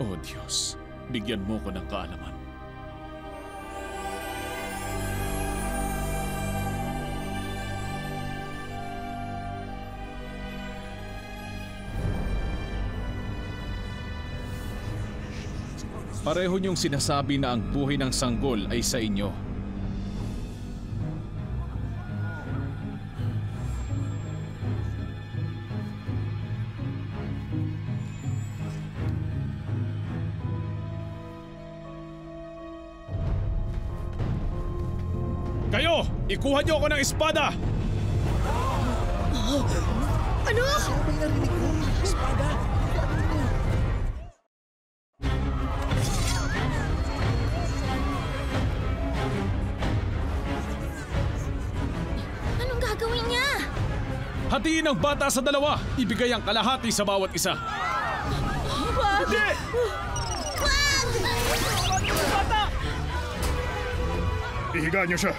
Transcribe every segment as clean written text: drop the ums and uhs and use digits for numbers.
O Diyos, bigyan mo ko ng kaalaman. Pareho niyong sinasabi na ang buhay ng sanggol ay sa inyo. Kayo! Ikuha niyo ako ng espada! Ano? May narinig ko. Espada. Anong gagawin niya? Hatiin ang bata sa dalawa! Ibigay ang kalahati sa bawat isa! Wag! Hindi! Wag! Ihiga niyo siya!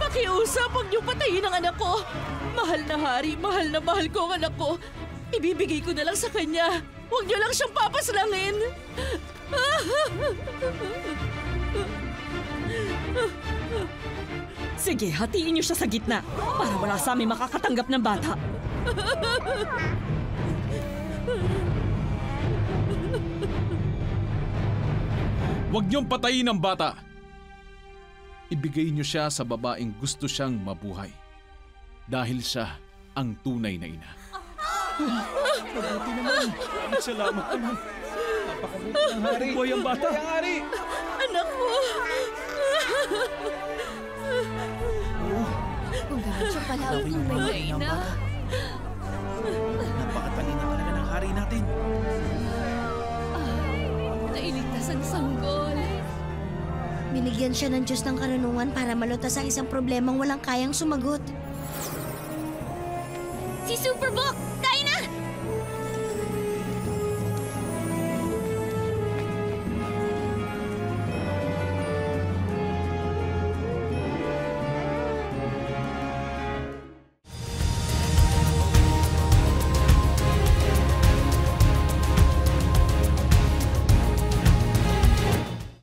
Pakiusap, huwag niyong patayin ang anak ko. Mahal na hari, mahal na mahal ko ang anak ko. Ibibigay ko na lang sa kanya. Huwag niyo lang siyang papaslangin. Sige, hatiin niyo siya sa gitna para wala sa amin makakatanggap ng bata. Huwag niyong patayin ang bata! Ibigay niyo siya sa babaeng gusto siyang mabuhay. Dahil siya ang tunay na ina. Mabuti naman. Salamat naman. Napakabuti ng hari. Buhay ang bata. Buhay ang hari. Anak ko. Kung gano'n siya pala ang tunay na ina. Napakatalino talaga ng hari natin. Nailigtas ang sanggol. Binigyan siya ng Diyos ng karunungan para malutas ang isang problemang walang kayang sumagot. Si Superbook!